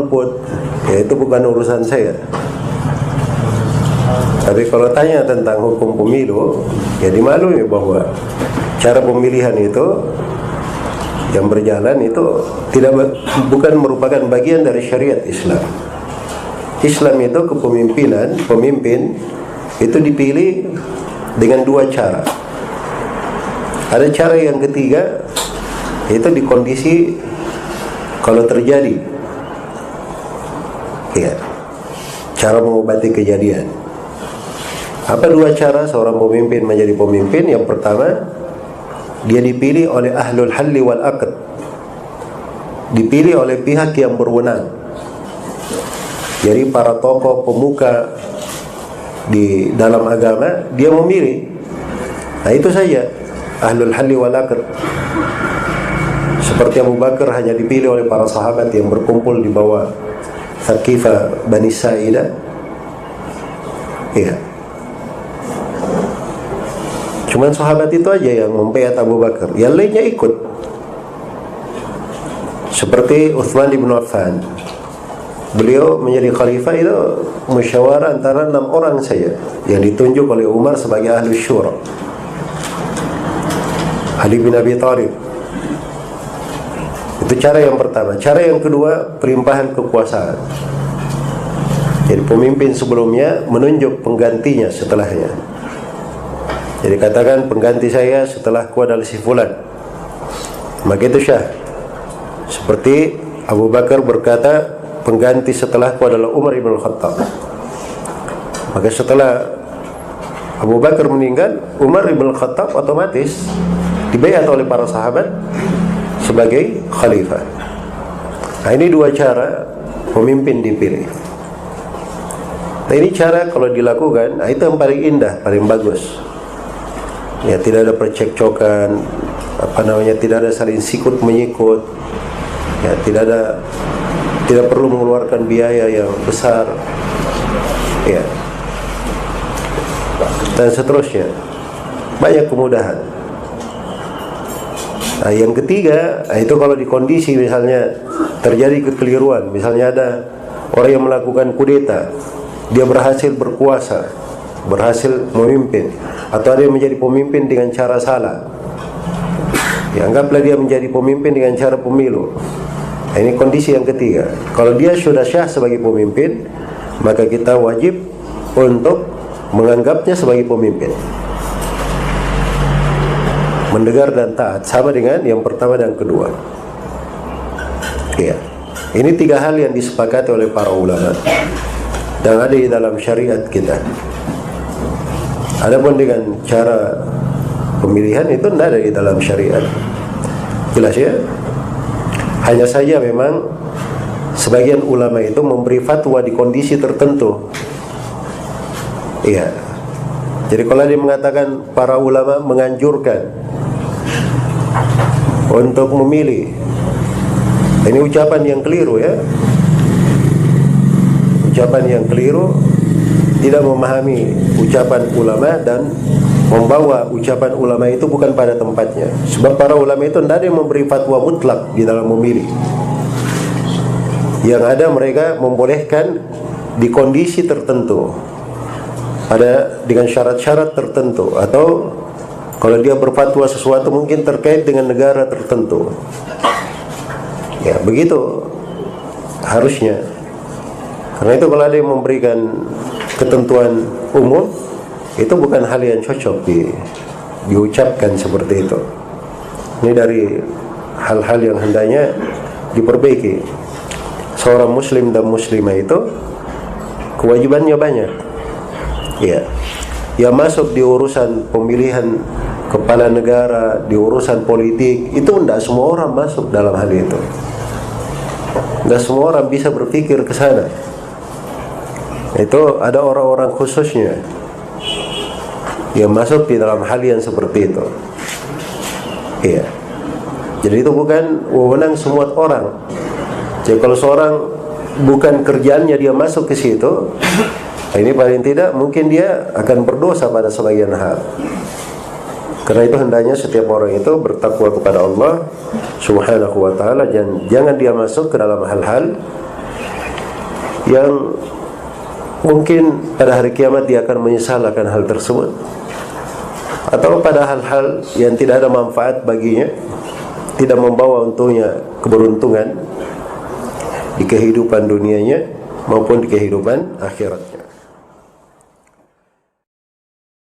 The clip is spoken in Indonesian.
golput, ya itu bukan urusan saya. Tapi kalau tanya tentang hukum pemilu, ya dimaklumi bahwa cara pemilihan itu yang berjalan itu bukan merupakan bagian dari syariat Islam. Islam itu kepemimpinan, pemimpin itu dipilih dengan dua cara. Ada cara yang ketiga, itu di kondisi kalau terjadi, ya, cara mengobati kejadian. Apa dua cara seorang pemimpin menjadi pemimpin? Yang pertama, dia dipilih oleh ahlul halli wal aqd, dipilih oleh pihak yang berwenang. Jadi para tokoh pemuka di dalam agama dia memilih. Nah itu saja ahlul halli wal aqd. Seperti Abu Bakar hanya dipilih oleh para sahabat yang berkumpul di bawah Thaqifah Bani Sa'idah. Iya. Cuman sahabat itu aja yang membaiat Abu Bakar, yang lainnya ikut. Seperti Utsman bin Affan, beliau menjadi khalifah itu musyawarah antara 6 orang saja yang ditunjuk oleh Umar sebagai ahli syura. Ali bin Abi Thalib. Itu cara yang pertama. Cara yang kedua, perimpahan kekuasaan. Jadi pemimpin sebelumnya menunjuk penggantinya setelahnya. Jadi katakan pengganti saya setelahku adalah si fulan, maka itu syah. Seperti Abu Bakar berkata pengganti setelahku adalah Umar ibn Khattab, maka setelah Abu Bakar meninggal, Umar ibn Khattab otomatis dibaiat oleh para sahabat sebagai khalifah. Nah ini dua cara pemimpin dipilih. Nah ini cara kalau dilakukan, nah itu yang paling indah, paling bagus. Ya tidak ada percekcokan, tidak ada saling sikut menyikut, ya tidak perlu mengeluarkan biaya yang besar, ya, dan seterusnya, banyak kemudahan. Nah, yang ketiga, itu kalau di kondisi misalnya terjadi kekeliruan, misalnya ada orang yang melakukan kudeta, dia berhasil berkuasa, berhasil memimpin, atau ada yang menjadi pemimpin dengan cara salah, ya, anggaplah dia menjadi pemimpin dengan cara pemilu. Nah, ini kondisi yang ketiga. Kalau dia sudah syah sebagai pemimpin, maka kita wajib untuk menganggapnya sebagai pemimpin, mendengar dan taat, sama dengan yang pertama dan kedua. Ya, ini 3 hal yang disepakati oleh para ulama dan ada di dalam syariat kita. Adapun dengan cara pemilihan itu tidak ada di dalam syariat. Jelas ya? Hanya saja memang sebagian ulama itu memberi fatwa di kondisi tertentu. Iya. Jadi kalau dia mengatakan para ulama menganjurkan untuk memilih, ini ucapan yang keliru ya. Ucapan yang keliru, tidak memahami ucapan ulama dan membawa ucapan ulama itu bukan pada tempatnya. Sebab para ulama itu tidak ada yang memberi fatwa mutlak di dalam memilih. Yang ada mereka membolehkan di kondisi tertentu, ada dengan syarat-syarat tertentu, atau kalau dia berfatwa sesuatu mungkin terkait dengan negara tertentu. Ya begitu harusnya. Karena itu kalau ada yang memberikan ketentuan umum, itu bukan hal yang cocok diucapkan seperti itu. Ini dari hal-hal yang hendaknya diperbaiki. Seorang muslim dan muslimah itu kewajibannya banyak. Ya, yang masuk di urusan pemilihan kepala negara, di urusan politik, itu tidak semua orang masuk dalam hal itu. Tidak semua orang bisa berpikir ke sana. Itu ada orang-orang khususnya yang masuk di dalam hal yang seperti itu. Iya. Jadi itu bukan wewenang semua orang. Jadi kalau seorang bukan kerjaannya dia masuk ke situ, ini paling tidak mungkin dia akan berdosa pada sebagian hal. Karena itu hendaknya setiap orang itu bertakwa kepada Allah Subhanahu wa ta'ala, dan jangan dia masuk ke dalam hal-hal yang mungkin pada hari kiamat dia akan menyesal akan hal tersebut, atau pada hal-hal yang tidak ada manfaat baginya, tidak membawa untungnya keberuntungan di kehidupan dunianya maupun di kehidupan akhiratnya.